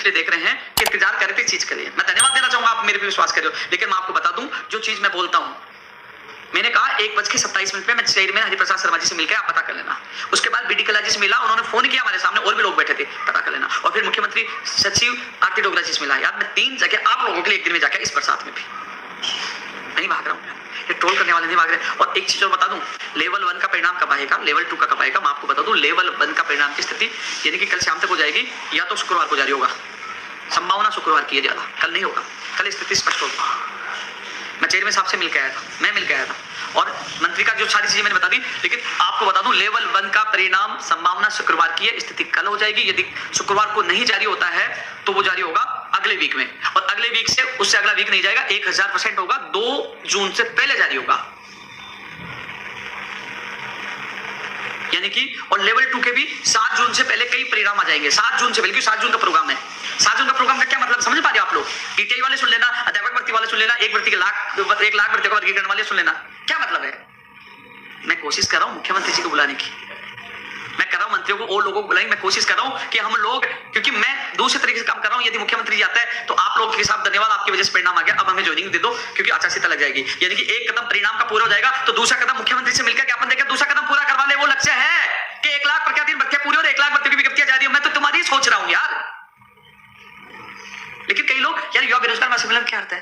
इसलिए देख रहे हैं कि इंतजार कर रहे थे चीज के लिए। मैं धन्यवाद देना चाहूंगा, आप मेरे पे विश्वास करिए, लेकिन मैं आपको बता दूं जो चीज मैं बोलता हूं, मैंने कहा 1:27 पे मैं चेयरमैन हरिप्रसाद शर्मा जी से मिलकर आप पता कर लेना। उसके बाद बीडी कला जी से मिला, उन्होंने फोन किया हमारे सामने, और भी लोग बैठे थे, पता कर लेना। और फिर मुख्यमंत्री सचिव आरती डोगरा जी से मिला। यार मैं 3 जगह आप लोगों के लिए एक दिन में जाकर इस बरसात में भी नहीं भाग रहा हूँ, ये ट्रोल करने वाले नहीं भाग रहे। और एक चीज और बता दूं, लेवल 1 का परिणाम कब आएगा, लेवल 2 का कब आएगा, मैं आपको बता दूं। लेवल 1 का परिणाम की स्थिति यानी कि कल शाम तक हो जाएगी, या तो शुक्रवार को जारी होगा, संभावना शुक्रवार की है ज्यादा, कल नहीं होगा, कल स्थिति स्पष्ट होगी। मैं चेयरमैन साहब से मिलकर आया था, मैं मिलकर आया था, और मंत्री का जो सारी चीजें मैंने बता दी। लेकिन आपको बता दूं, लेवल 1 का परिणाम संभावना शुक्रवार की है, स्थिति कल हो जाएगी। यदि शुक्रवार को नहीं जारी होता है तो वो जारी होगा अगले वीक में, और अगले वीक से उससे अगला वीक नहीं जाएगा, 1000% होगा, 2 जून से पहले जारी होगा यानी कि। और लेवल 2 के भी 7 जून से पहले कई परिणाम आ जाएंगे, 7 जून से पहले, क्योंकि 7 जून का प्रोग्राम है। 7 जून का प्रोग्राम का क्या मतलब समझ पा रहे हो आप लोग? टीटीआई वाले सुन लेना, अध्यापक भर्ती वाले सुन लेना, 1 भर्ती के 1 लाख भर्ती का वर्गीकरण वाले सुन लेना। क्या मतलब है? मैं कोशिश कर रहा हूं मुख्यमंत्री जी को बुलाने की, मैं कर रहा हूं मंत्रियों को और लोगों को बुलाएंगे। मैं कोशिश कर रहा हूं कि हम लोग, क्योंकि मैं दूसरे तरीके से काम कर रहा हूं। यदि मुख्यमंत्री जी आता है तो आप लोगों के साथ धन्यवाद, आपकी वजह से परिणाम आ गया, अब हमें ज्वाइनिंग दे दो, क्योंकि आचार संहिता लग जाएगी। यानी कि एक कदम परिणाम का पूरा हो जाएगा तो दूसरा कदम मुख्यमंत्री से मिलकर ज्ञापन देकर दूसरा कदम पूरा करवा ले। वो लक्ष्य है कि 1 लाख प्रत्यादिन भर्तियां पूरी और 1 लाख भर्तियों की विज्ञप्तियां जारी हो। मैं तो तुम्हारी सोच रहा हूं यार, लेकिन कई लोग यार युवा बेरोजगार महासम्मेलन क्या अर्थ है?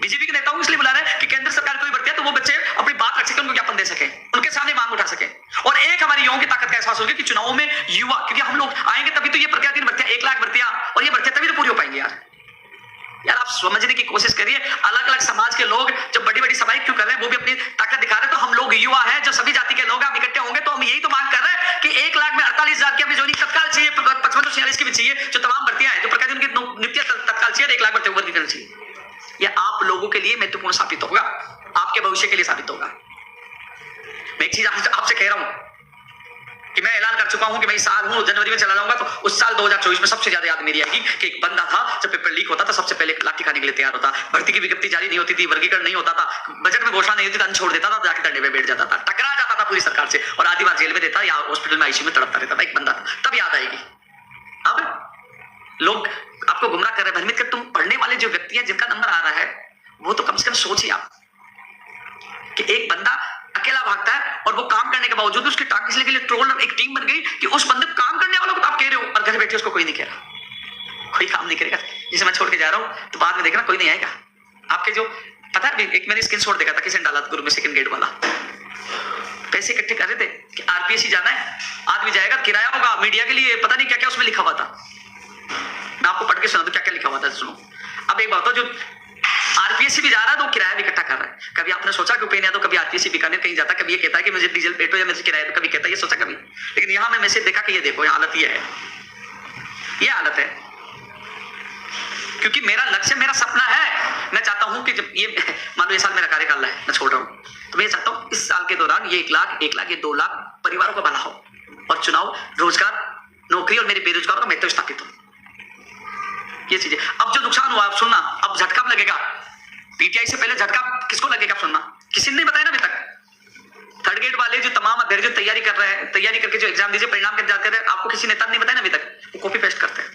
बीजेपी के नेताओं को इसलिए बुला रहे हैं कि केंद्र सरकार कोई भर्ती है तो वो बच्चे अपनी बात रख सके, उनको ज्ञापन दे सके, उनके सामने मांग उठा सके, और एक हमारी युवाओं की ताकत का एहसास होगा कि चुनावों में युवा, क्योंकि हम लोग आएंगे तभी तो ये प्रत्यादिन भर्तियां 1 लाख भर्तियां, और ये भर्तियां तभी तो पूरी हो पाएंगी। यार आप समझने की कोशिश करिए, अलग अलग समाज के लोग जब बड़ी बड़ी सभाएं क्यों कर रहे हैं, वो भी अपनी ताकत दिखा रहे हैं। तो हम लोग युवा हैं, जो सभी जाति के लोग हम इकट्ठे होंगे तो हम यही तो मांग कर रहे हैं कि 1 लाख में 48,000 की हमें ज्वाइनिंग तत्काल चाहिए, 5546 की भी चाहिए, जो तमाम भर्तियां हैं, जो प्रत्यादिन की नियुक्तियां तत्काल चाहिए, 1 लाख भर्तियों को वर्गीकरण चाहिए। यह आप लोगों के लिए महत्वपूर्ण साबित होगा, आपके भविष्य के लिए साबित होगा। मैं एक चीज आपसे कह रहा हूं कि मैं ऐलान कर चुका हूं कि मैं इस साल हूं जनवरी में चला जाऊंगा, तो उस साल 2024 में सबसे ज्यादा याद मेरी आएगी कि एक बंदा था, जब पेपर लीक होता था सबसे पहले लाठी खाने के लिए तैयार होता, भर्ती की विज्ञप्ति जारी नहीं होती थी, वर्गीकरण नहीं होता था, बजट में घोषणा नहीं होती थी, छोड़ देता था, जाके डंडे पे बैठ जाता था, टकरा जाता था पूरी सरकार से, और आधी बार जेल में देता या हॉस्पिटल में आईसीयू में तड़पता रहता था। एक बंदा था, तब याद आएगी। अब लोग आपको गुमराह कर रहे हैं, भ्रमित कर, तुम पढ़ने वाले जो व्यक्ति हैं जिनका नंबर आ रहा है, वो तो कम से कम सोचिए आप कि एक बंदा अकेला भागता है और वो काम करने के बावजूद उसकी टांग खींचने के लिए ट्रोल एक टीम बन गई कि उस बंदे को काम करने वालों को आप कह रहे हो, और घर बैठे उसको कोई नहीं कह रहा, कोई काम नहीं करेगा, जिसे मैं छोड़ के जा रहा हूं तो बाद में देखना कोई नहीं आएगा। आपके जो पता है, एक मैंने स्क्रीनशॉट देखा था, किसी ने डाला था ग्रुप में, सेकंड गेट वाला, पैसे इकट्ठे कर रहे थे कि आरपीएससी जाना है, आदमी जाएगा, किराया होगा, मीडिया के लिए, पता नहीं क्या क्या उसमें लिखा हुआ था। मैं आपको पढ़ के सुना दूं क्या क्या लिखा हुआ था, सुनो। अब एक बात हो, जो आरपीएससी भी जा रहा है तो किराया भी इकट्ठा कर रहा है। कभी आपने सोचा कि उपेंद्र यादव कभी आरपीएससी बीकानेर कहीं जाता, कभी ये कहता है कि मुझे डीजल पेट्रोल या मुझे किराया, तो कभी कहता है, ये सोचा कभी? लेकिन यहां मैं मैसेज देखा कि ये देखो, ये हालत ये है, ये हालत है। क्योंकि मेरा लक्ष्य, मेरा सपना है, मैं चाहता हूं कि जब ये मान लो ये साल मेरा कार्यकाल है, मैं छोड़ रहा हूं, तो मैं चाहता हूं इस साल के दौरान ये 1 लाख, ये 2 लाख परिवारों का भला हो, और चुनाव, रोजगार, नौकरी और मेरे बेरोजगारों का महत्व स्थापित हो। ये चीजें अब जो नुकसान हुआ, आप सुनना, अब झटका लगेगा। पीटीआई से पहले झटका किसको लगेगा सुनना, किसी ने नहीं बताया ना अभी तक। थर्ड गेट वाले जो तमाम अभ्यर्थी जो तैयारी कर रहे हैं, तैयारी करके जो एग्जाम दीजिए, परिणाम के इंतजार कर रहे हैं, आपको किसी नेता ने नहीं बताया ना अभी तक, वो कॉपी पेस्ट करते हैं।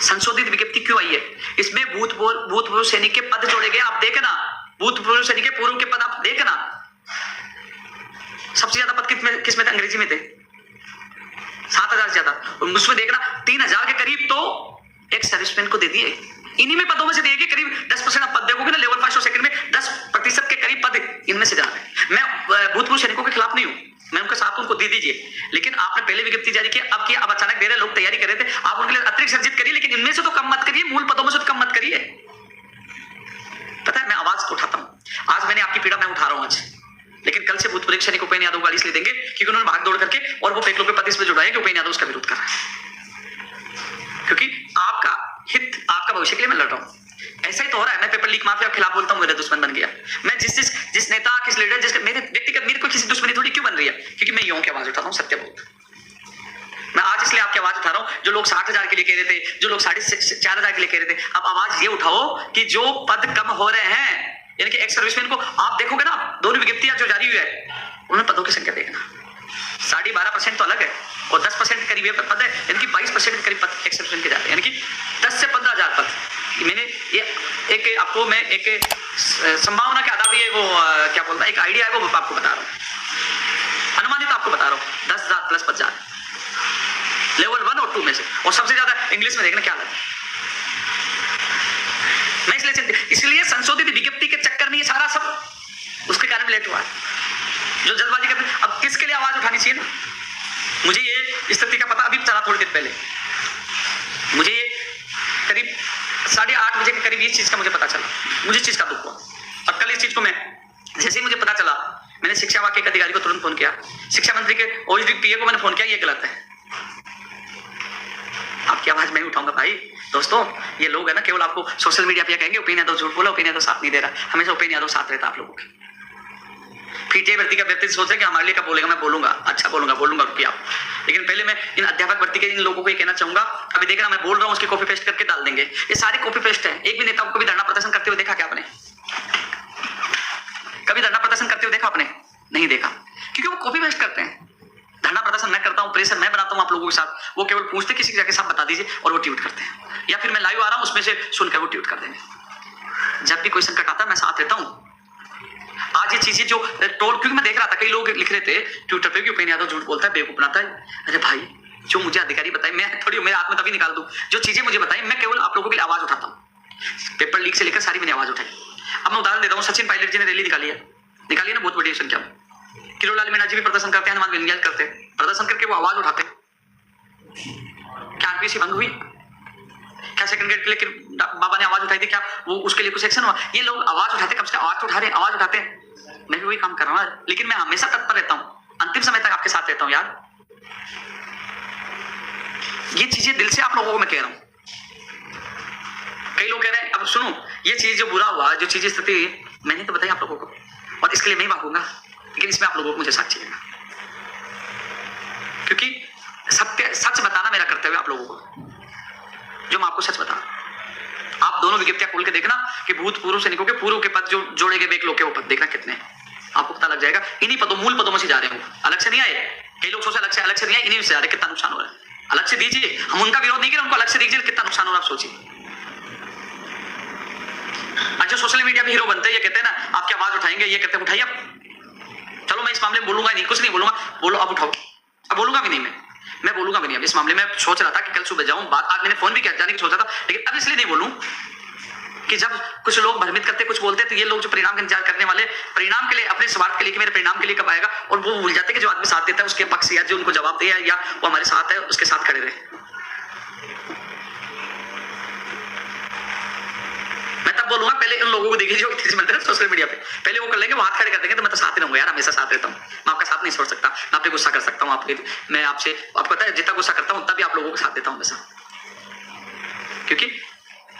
संशोधित विज्ञप्ति क्यों आई है? इसमें भूतपूर्व सैनिक के पद जोड़े गए, आप देखना, भूतपूर्व सैनिक के पूर्व के पद आप देखना। सबसे ज्यादा पद किसमें थे? अंग्रेजी में थे, 7,000 से ज्यादा, और उसमें देखना 3,000 के करीब तो एक सर्विसमैन को दे दिए। इन्हीं में पदों में से देगी, करीब 10% आप पद देखोगे ना, लेवल 1 और सेकंड में 10% के करीब पद इनमें से जा रहे हैं। मैं भूतपूर्व सैनिकों के खिलाफ नहीं हूं, मैं उनके साथ उनको दे दीजिए, लेकिन आपने पहले विज्ञप्ति जारी किया, अब किया, अब अचानक दे रहे, लोग तैयारी कर रहे थे, आप उनके लिए अतिरिक्त सर्जित करिए, लेकिन इनमें से तो कम मत करिए, मूल पदों में से तो कम मत करिए। पता है, मैं आवाज उठाता हूं, आज मैंने आपकी पीड़ा मैं उठा रहा हूं आज, लेकिन कल से भूतपूर्व सैनिक को उपेंद्र यादव गाली इसलिए देंगे क्योंकि उन्होंने भाग दौड़ करके और वो पेकलों के पद इसमें जुड़ाए कि उपेंद्र यादव उसका विरोध कर रहा है, क्योंकि आपका हित, आपका भविष्य के लिए मैं लड़ रहा हूं। ऐसा ही तो हो रहा है, मैं पेपर लीक माफिया के खिलाफ बोलता हूं, मेरा दुश्मन बन गया। मैं जिस नेता, किस लीडर, जिसके मेरे व्यक्तिगत, मेरे को किसी दुश्मनी थोड़ी क्यों बन रही है, क्योंकि मैं युवाओं की आवाज उठाता हूं, सत्य बोलता। मैं आज इसलिए आपकी आवाज उठा रहा हूं, जो लोग 60,000 के लिए कह रहे थे, जो लोग 4,500 के लिए कह रहे थे, अब आवाज ये उठाओ कि जो पद कम हो रहे हैं, यानी कि एक्स सर्विसमैन को आप देखोगे ना, दोनों विज्ञप्तियां जो जारी हुई है, उनमें पदों की संख्या देखना, 12.5% तो अलग है, और 10% करीब पद है, यानी कि 22% करीब पद संभावना के आधार ये वो क्या बोलता है, एक आइडिया है वो आपको बता रहा हूँ, अनुमानित आपको बता रहा हूँ 10,000 प्लस 50,000 लेवल 1 और 2 में से। और सबसे ज्यादा इंग्लिश में देखना क्या लगता है, मैं इसलिए संशोधित विज्ञप्ति के चक्कर में ये सारा सब उसके कारण लेट हुआ है, जो जल्दबाजी करते। अब किसके लिए आवाज उठानी चाहिए ना, मुझे ये स्थिति का पता अभी चला थोड़ी देर पहले, मुझे ये करीब 8:30 बजे के करीब ये चीज का मुझे पता चला, मुझे चीज का दुख हुआ। और कल इस चीज को मैं जैसे ही मुझे पता चला, मैंने शिक्षा विभाग के एक अधिकारी को तुरंत फोन किया, शिक्षा मंत्री के ओएसडी पीए को मैंने फोन किया, ये गलत है, आपकी आवाज मैं उठाऊंगा। भाई दोस्तों, ये लोग है ना केवल आपको सोशल मीडिया पे कहेंगे ओपिनियन यादव झूठ बोला, ओपिनियन यादव साथ नहीं दे रहा, हमेशा ओपिनियन यादव साथ रहता आप लोगों के। पीटीए भर्ती का व्यक्ति सोचे कि हमारे लिए क्या बोलेगा, मैं बोलूंगा, अच्छा बोलूंगा रुकिए आप। लेकिन पहले मैं इन अध्यापक भर्ती के इन लोगों को ये कहना चाहूंगा, अभी देखना मैं बोल रहा हूँ उसकी कॉपी पेस्ट करके डाल देंगे, ये सारे कॉपी पेस्ट है। एक भी नेता को कभी धरना प्रदर्शन करते हुए देखा क्या आपने, कभी धरना प्रदर्शन करते हुए देखा आपने, नहीं देखा, क्योंकि वो कॉपी पेस्ट करते हैं। धरना प्रदर्शन मैं करता हूँ, प्रेशर मैं बनाता हूँ आप लोगों के साथ, वो केवल पूछते किसी जगह साथ बता दीजिए और वो ट्वीट करते हैं, या फिर मैं लाइव आ रहा हूँ उसमें से सुनकर वो ट्वीट कर देंगे। जब भी कोई संकट आता है मैं साथ रहता हूँ। आज ये चीजें जो टोल, क्योंकि मैं देख रहा था कई लोग लिख रहे थे ट्विटर पे कि उपेंद्र यादव झूठ बोलता है, बेवकूफ बनाता है। अरे भाई, जो मुझे अधिकारी बताए, मैं थोड़ी मेरे हाथ में तभी निकाल दूं, जो चीजें मुझे बताई मैं केवल आप लोगों के लिए आवाज उठाता हूँ। पेपर लीक से लेकर सारी मैंने आवाज उठाई। अब मैं उदाहरण देता हूँ, सचिन पायलट जी ने रैली निकाली है ना, बहुत बड़ी संख्या में। किरोलाल मीणा जी भी प्रदर्शन करते हैं, हनुमान विंध्याचल करते हैं, प्रदर्शन करके वो आवाज उठाते हैं। क्या आरपीसी भंग हुई, क्या सेकंड ग्रेड के लिए बाबा ने आवाज उठाई थी, क्या वो उसके लिए कुछ एक्शन हुआ? ये लोग आवाज उठाते, कब से आवाज तो उठा रहे हैं, आवाज उठाते हैं। मैं भी वही काम कर रहा हूँ, लेकिन मैं हमेशा तत्पर रहता हूँ, अंतिम समय तक आपके साथ रहता हूँ यार। ये चीजें दिल से आप लोगों को मैं कह रहा हूँ। कई लोग कह रहे हैं, अब सुनो, ये चीज जो बुरा हुआ, जो चीज स्थिति मैंने तो बताई आप लोगों को, और इसके लिए मैं ही भागूंगा, लेकिन इसमें आप लोगों को मुझे साथ चाहिएगा, क्योंकि सच बताना मेरा कर्तव्य आप लोगों को, जो मैं आपको सच बता। आप दोनों विज्ञप्तियां खोल के देखना कि भूतपूर्व सैनिकों के पूर्व के पद जो जोड़े गए एक लोग के वो पद देखना कितने हैं, आपको पता लग जाएगा। इन्हीं पदों, मूल पदों में से जा रहे हो, अलग से नहीं आए। कई लोग सोचे अलग से नहीं आए, इन्हीं से जा रहे, कितना नुकसान हो रहा है। अलग से दीजिए, हम उनका विरोध नहीं कर रहे, उनको अलग से दीजिए, कितना नुकसान हो रहा है आप सोचिए। आज जो सोशल मीडिया पे हीरो बनते हैं, ये कहते हैं ना आपकी आवाज उठाएंगे, ये कहते हैं उठाइए आप। चलो मैं इस मामले में बोलूंगा नहीं, कुछ नहीं बोलूंगा, बोलो अब उठाओ। अब बोलूंगा भी नहीं, मैं बोलूंगा भी नहीं। अब इस मामले में सोच रहा था कि कल सुबह जाऊं बात, आज मैंने फोन भी किया जाने की सोचा था, लेकिन अब इसलिए नहीं बोलूं कि जब कुछ लोग भ्रमित करते, कुछ बोलते, तो ये लोग जो परिणाम का इंतजार करने वाले, परिणाम के लिए, अपने स्वार्थ के लिए कि मेरे परिणाम के लिए कब आएगा, और वो भूल जाते कि जो आदमी साथ देता है उसके पक्ष, या जो उनको जवाब दे या वो हमारे साथ है उसके साथ खड़े रहे। मैं तब बोलूंगा, पहले इन लोगों को देखिए जो मंत्री सोशल मीडिया पे, पहले वो कर लेंगे, वो हाथ खड़े कर देंगे, तो मैं तो साथ ही रहूंगा यार, हमेशा साथ रहता हूँ। मैं आपका साथ नहीं छोड़ सकता, मैं आप पे गुस्सा कर सकता हूँ, मैं आपसे, आपको पता है जितना गुस्सा करता हूँ तभी आप लोगों को साथ देता हूँ हमेशा, क्योंकि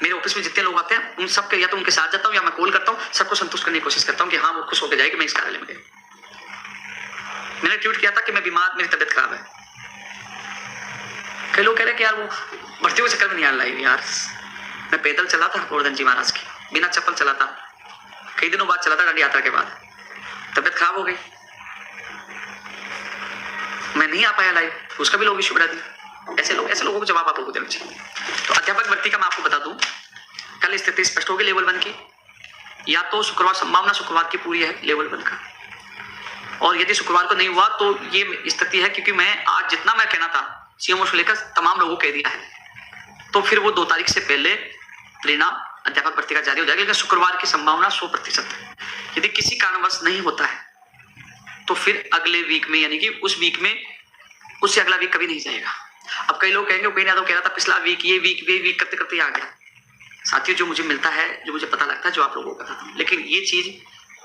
मेरे ऑफिस में जितने लोग आते हैं उन सबके या तो उनके साथ जाता हूँ या मैं कॉल करता हूँ, सबको संतुष्ट करने की कोशिश करता हूँ कि हाँ वो खुश होकर जाए कि मैं इस कार्यालय में गया। मैंने ट्वीट किया था कि मैं बीमार, मेरी तबियत खराब है। कई लोग कह रहे हैं कि यार वो भर्ती के चक्कर में नहीं आ रहा है यार, मैं पैदल चला था गोवर्धन जी महाराज की, बिना चप्पल चला था, कई दिनों बाद चला था डांडी यात्रा के बाद, तबियत खराब हो गई, मैं नहीं आ पाया लाइव, उसका भी लोग इश्यू बढ़ा दिया। ऐसे लोगों को जवाब आप लोगों को देना चाहिए। तो अध्यापक भर्ती का मैं आपको बता दूं, कल स्थिति स्पष्ट होगी लेवल 1 की, या तो शुक्रवार, संभावना शुक्रवार की पूरी है लेवल 1 का, और यदि शुक्रवार को नहीं हुआ तो ये स्थिति है, क्योंकि मैं आज जितना मैं कहना था सीएमओ से लेकर तमाम लोगों को कह दिया है, तो फिर वो 2 तारीख से पहले परिणाम अध्यापक भर्ती का जारी हो जाएगा। लेकिन शुक्रवार की संभावना 100% है। यदि किसी कारणवश नहीं होता है तो फिर अगले वीक में, यानी कि उस वीक में, उससे अगला वीक कभी नहीं जाएगा। अब कई लोग कहेंगे उपेंद्र यादव कह रहा था पिछला वीक, ये वीक करते करते आ गया। साथियों, जो मुझे मिलता है, जो मुझे पता लगता है, जो आप लोगों को बताता हूं, लेकिन ये चीज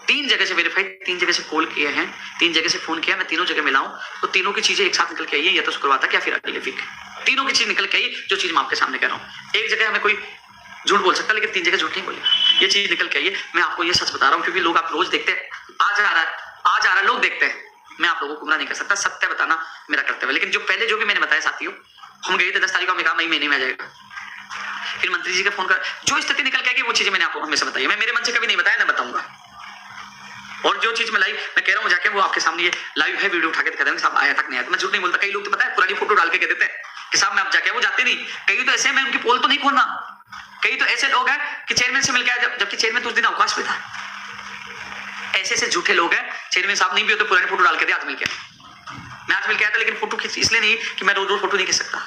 3 जगह से वेरीफाइड, 3 जगह से कॉल किए हैं, 3 जगह से फोन किया, मैं तीनों जगह मिला हूं, तो तीनों की चीजें एक साथ निकल के आई है, या तो शुक्रवार तक या फिर अगले वीक, तीनों की चीज निकल के आई। जो चीज मैं आपके सामने कह रहा हूँ, एक जगह हमें कोई झूठ बोल सकता है, लेकिन 3 जगह झूठ नहीं बोलेगा, ये चीज निकल के आई है। मैं आपको ये सच बता रहा हूँ, क्योंकि लोग आप रोज देखते हैं, आज आ रहा है, लोग देखते हैं, मैं आप लोगों को गुमराह नहीं कर सकता, सत्य बताना मेरा कर्तव्य है। लेकिन जो पहले जो भी मैंने बताया साथियों, हम गए थे 10 तारीख को, हमें कहा मई महीने में आ जाएगा, फिर मंत्री जी का फोन कर, जो स्थिति निकल के आएगी वो चीजें मैंने आपको हमेशा बताई है, मैं मेरे मन से कभी नहीं बताया, ना बताऊंगा। और जो चीज मैं लाइव मैं कह रहा हूँ जाके, वो आपके सामने ये लाइव है, वीडियो उठा के दिखा देंगे, साहब आया तक नहीं आया। मैं झूठ नहीं बोलता, कई लोग तो पता है पुरानी फोटो डाल के कह देते हैं कि साहब मैं आप जाके, वो जाते नहीं। कई तो ऐसे, मैं उनकी पोल तो नहीं खोलना, कई तो ऐसे लोग हैं कि चेयरमैन से मिल गया, जबकि चेयरमैन तो उस दिन अवकाश पे था, ऐसे ऐसे झूठे लोग हैं, चेयरमैन साहब नहीं भी हो तो पुरानी फोटो डाल के दे, आज मिल के मैं आज मिल के आया था, लेकिन फोटो खींच इसलिए नहीं कि मैं रोज रोज फोटो नहीं खींच सकता,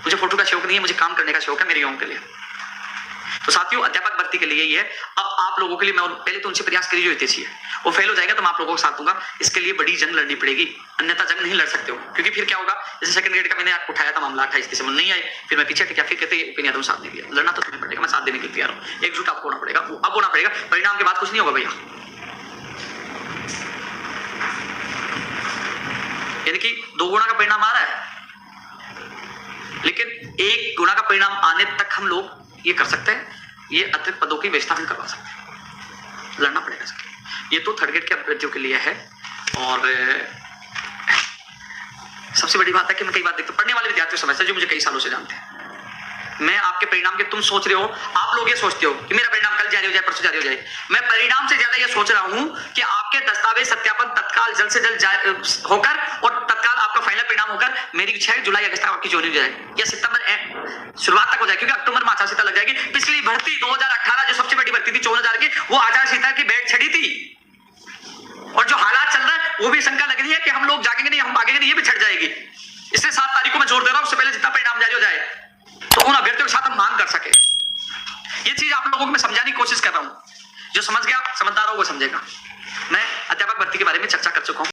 मुझे फोटो का शौक नहीं है, मुझे काम करने का शौक है मेरे युवाओं के लिए। तो साथियों, अध्यापक भर्ती के लिए ये है। अब आप लोगों के लिए मैं पहले तो उनसे प्रयास करिए जो हितैषी है, वो फेल हो जाएगा तो मैं आप लोगों को साथ दूंगा। इसके लिए बड़ी जंग लड़नी पड़ेगी, अन्यथा जंग नहीं लड़ सकते हो, क्योंकि फिर क्या होगा, जैसे सेकंड ग्रेड का मैंने उठाया था मामला 28 दिसंबर, नहीं आए, फिर मैं पीछे टिका, फिर कहते उपेंद्र यादव साथ नहीं दिया। लड़ना तो तुम्हें पड़ेगा, मैं साथ देने के लिए तैयार हूँ, एकजुट आपको होना पड़ेगा, अब होना पड़ेगा, परिणाम के बाद कुछ नहीं होगा भैया। यानी कि 2 गुना का परिणाम आ रहा है, लेकिन 1 गुना का परिणाम आने तक हम लोग ये कर सकते हैं, ये अतिरिक्त पदों की व्यवस्था हम करवा सकते हैं, लड़ना पड़ेगा इसके लिए। ये तो थर्ड ग्रेड के अभ्यर्थियों के लिए है। और सबसे बड़ी बात है कि मैं कई बार देखता हूं, पढ़ने वाले विद्यार्थियों समझते हैं जो मुझे कई सालों से जानते हैं, मैं आपके परिणाम के, तुम सोच रहे हो, आप लोग ये सोचते हो कि मेरा परिणाम कल जारी हो जाए, परसों जारी हो जाए, मैं परिणाम से ज्यादा ये सोच रहा हूं कि आपके दस्तावेज सत्यापन तत्काल जल्द से जल्द होकर और तत्काल आपका फाइनल परिणाम होकर मेरी इच्छा है जुलाई अगस्त तक आपकी ज्वाइनिंग हो जाए, या सितंबर शुरुआत तक हो जाए, क्योंकि अक्टूबर में आचार संहिता लग जाएगी। पिछली भर्ती 2018 जो सबसे बड़ी भर्ती थी 14,000 की, वो आचार संहिता की बैठ छड़ी थी, और जो हालात चल रहा है वो भी शंका लग रही है कि हम लोग जागेंगे नहीं, हम भागेंगे नहीं, ये भी छट जाएगी। इसलिए 7 तारीख को मैं जोर दे रहा हूं, उससे पहले जितना परिणाम जारी हो जाए तो उन अभ्यर्थियों के साथ हम मांग कर सके। ये चीज आप लोगों को मैं समझाने की कोशिश कर रहा हूं, जो समझ गया समझदार हो वो समझेगा।